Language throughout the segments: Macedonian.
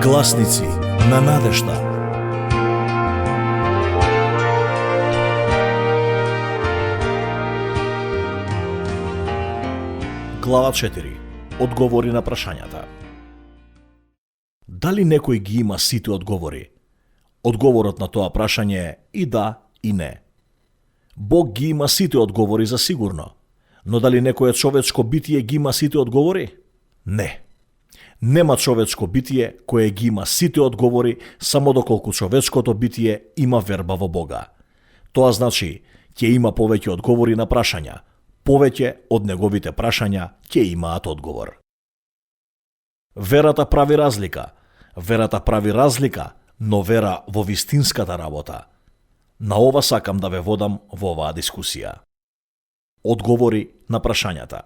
Гласници на надежда. Глава 4. Одговори на прашањата. Дали некој ги има сите одговори? Одговорот на тоа прашање е и да, и не. Бог ги има сите одговори за сигурно, но дали некое човечко битие ги има сите одговори? Не. Нема човечко битие кое ги има сите одговори само доколку човечкото битие има верба во Бога. Тоа значи, ќе има повеќе одговори на прашања, повеќе од неговите прашања ќе имаат одговор. Верата прави разлика. Верата прави разлика, но вера во вистинската работа. На ова сакам да ве водам во оваа дискусија. Одговори на прашањата.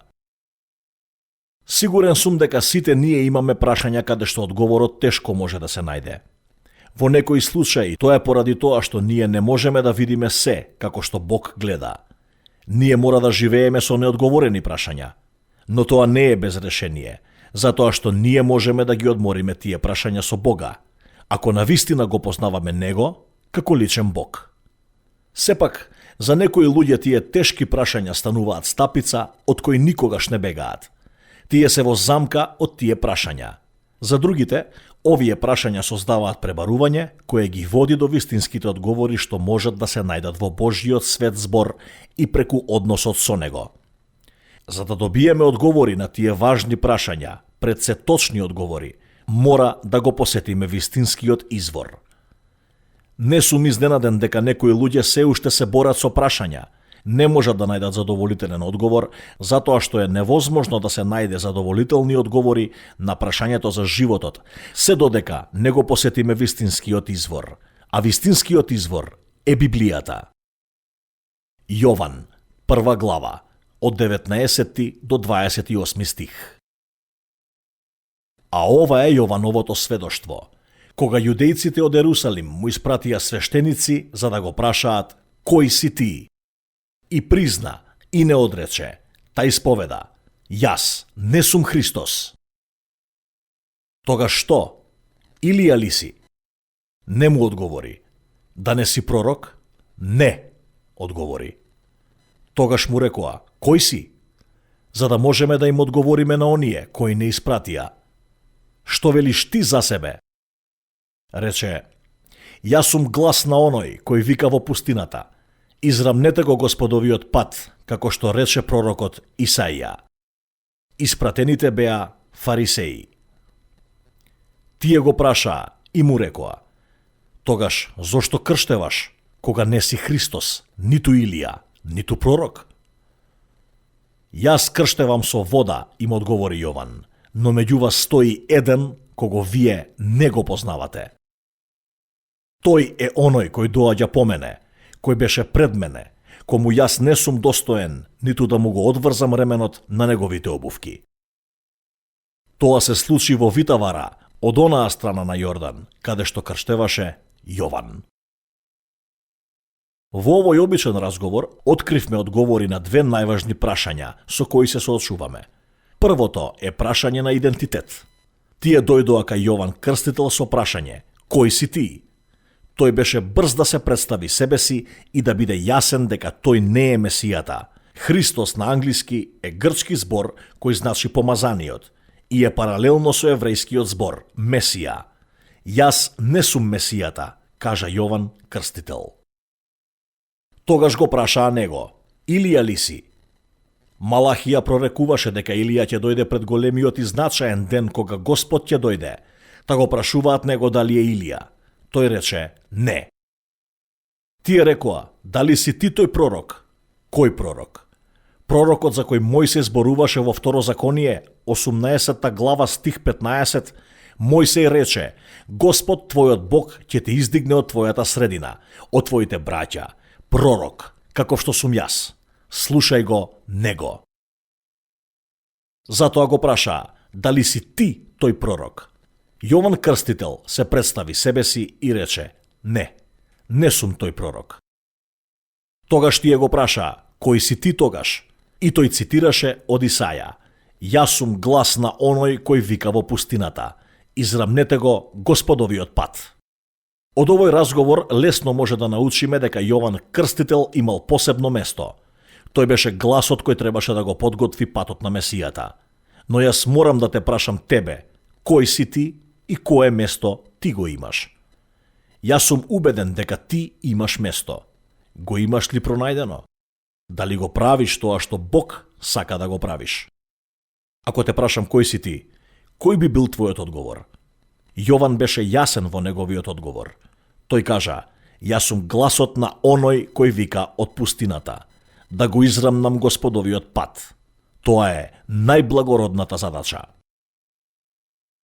Сигурен сум дека сите ние имаме прашања каде што одговорот тешко може да се најде. Во некои случаи тоа е поради тоа што ние не можеме да видиме се како што Бог гледа. Ние мора да живееме со неодговорени прашања, но тоа не е без решение, затоа што ние можеме да ги одмориме тие прашања со Бога, ако навистина го познаваме Него како личен Бог. Сепак, за некои луѓе тие тешки прашања стануваат стапица од кои никогаш не бегаат. Тие се во замка од тие прашања. За другите, овие прашања создаваат пребарување кое ги води до вистинските одговори што можат да се најдат во Божјиот свет збор и преку односот со Него. За да добиеме одговори на тие важни прашања, пред се точни одговори, мора да го посетиме вистинскиот извор. Не сум изненаден дека некои луѓе се уште се борат со прашања, не можат да најдат задоволителен одговор, затоа што е невозможно да се најде задоволителни одговори на прашањето за животот, се додека не го посетиме вистинскиот извор, а вистинскиот извор е Библијата. Јован, 1 глава, од 19 до 28 стих. А ова е Јовановото сведоштво. Кога јудејците од Ерусалим му испратија свештеници за да го прашаат кој си ти, и призна и не одрече, та исповеда: јас не сум Христос. Тогаш што? Илија ли си? Не му одговори. Да не си пророк? Не, одговори. Тогаш му рекоа: кој си? За да можеме да им одговориме на оние кои не испратија. Што велиш ти за себе? Рече: јас сум глас на оној кој вика во пустината: израмнете го Господовиот пат, како што рече пророкот Исаија. Испратените беа фарисеи. Тие го прашаа и му рекоа: тогаш зошто крштеваш, кога не си Христос, ниту Илија, ниту пророк? Јас крштевам со вода, им одговори Јован, но меѓу вас стои еден кого вие не го познавате. Тој е оној кој доаѓа по мене, кој беше пред мене, кому јас не сум достоен ниту да му го одврзам ременот на неговите обувки. Тоа се случи во Витавара, од онаа страна на Јордан, каде што крштеваше Јован. Во овој обичен разговор откривме одговори на две најважни прашања со кои се соочуваме. Првото е прашање на идентитет. Тие дојдоа кај Јован Крстител со прашање: кој си ти? Тој беше брз да се представи себе си и да биде јасен дека тој не е Месијата. Христос на англиски е грчки збор кој значи помазаниот и е паралелно со еврејскиот збор Месија. Јас не сум Месијата, кажа Јован Крстител. Тогаш го прашаа него: Илија ли си? Малахија прорекуваше дека Илија ќе дојде пред големиот и значаен ден кога Господ ќе дојде, та го прашуваат него дали е Илија. Тој рече: не. Тие рекоа: дали си ти тој пророк? Кој пророк? Пророкот за кој Мојсей зборуваше во Второзаконие, 18 глава стих 15, Мојсей рече: Господ твојот Бог ќе те издигне од твојата средина, од твоите браќа, пророк, каков што сум јас. Слушај го него. Затоа го прашаа: дали си ти тој пророк? Јован Крстител се представи себе си и рече: не, не сум тој пророк. Тогаш тие го прашаа: кој си ти тогаш? И тој цитираше од Исаја: Јас сум глас на оној кој вика во пустината. Израмнете го Господовиот пат. Од овој разговор лесно може да научиме дека Јован Крстител имал посебно место. Тој беше гласот кој требаше да го подготви патот на Месијата. Но јас морам да те прашам тебе, кој си ти и кое место ти го имаш? Јас сум убеден дека ти имаш место. Го имаш ли пронајдено? Дали го правиш тоа што Бог сака да го правиш? Ако те прашам кој си ти, кој би бил твојот одговор? Јован беше јасен во неговиот одговор. Тој кажа: јас сум гласот на оној кој вика од пустината, да го израмнам Господовиот пат. Тоа е најблагородната задача.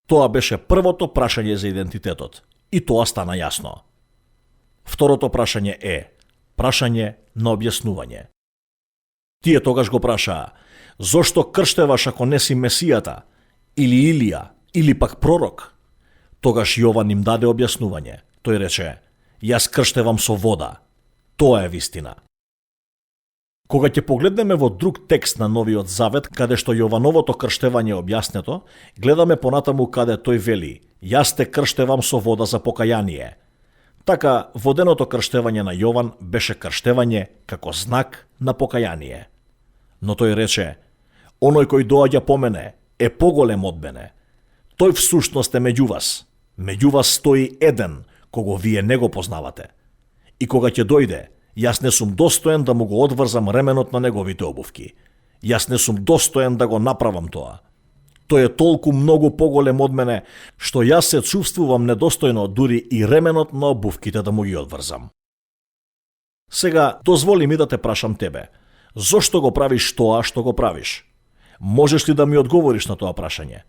Тоа беше првото прашање за идентитетот, и тоа стана јасно. Второто прашање е прашање на објаснување. Тие тогаш го прашаа: зошто крштеваш ако не си Месијата, или Илија, или пак пророк? Тогаш Јован им даде објаснување. Тој рече: јас крштевам со вода. Тоа е вистина. Кога ќе погледнеме во друг текст на Новиот Завет, каде што Јовановото крштевање е објаснето, гледаме понатаму каде тој вели: јас те крштевам со вода за покаяние. Така, воденото крштевање на Јован беше крштевање како знак на покаяние. Но тој рече: оној кој доаѓа по мене е поголем од мене. Тој всушност е меѓу вас. Меѓу вас стои еден, кого вие не го познавате. И кога ќе дојде, јас не сум достоен да му го одврзам ременот на неговите обувки. Јас не сум достоен да го направам тоа. Тој е толку многу поголем од мене, што јас се чувствувам недостојно дури и ременот на обувките да му ги одврзам. Сега, дозволи ми да те прашам тебе. Зошто го правиш тоа што го правиш? Можеш ли да ми одговориш на тоа прашање?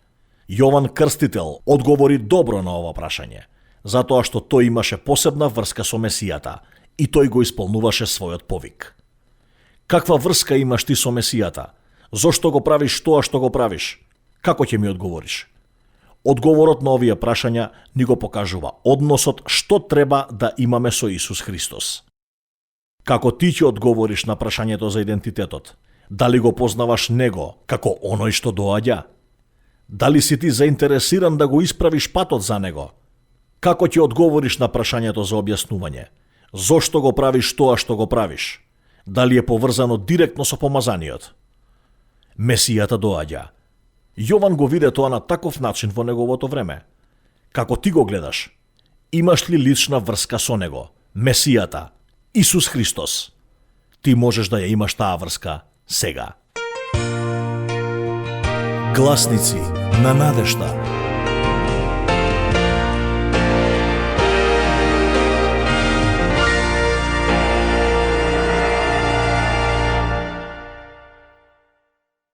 Јован Крстител одговори добро на ова прашање, затоа што тој имаше посебна врска со Месијата и тој го исполнуваше својот повик. Каква врска имаш ти со Месијата? Зошто го правиш тоа што го правиш? Како ќе ми одговориш? Одговорот на овие прашања ни го покажува односот што треба да имаме со Исус Христос. Како ти ќе одговориш на прашањето за идентитетот? Дали го познаваш Него како оној што доаѓа? Дали си ти заинтересиран да го исправиш патот за Него? Како ќе одговориш на прашањето за објаснување? Зошто го правиш тоа што го правиш? Дали е поврзано директно со помазаниот? Месијата доаѓа. Јован го виде тоа на таков начин во неговото време. Како ти го гледаш? Имаш ли лична врска со Него? Месијата, Исус Христос. Ти можеш да ја имаш таа врска сега. Гласници на надежта.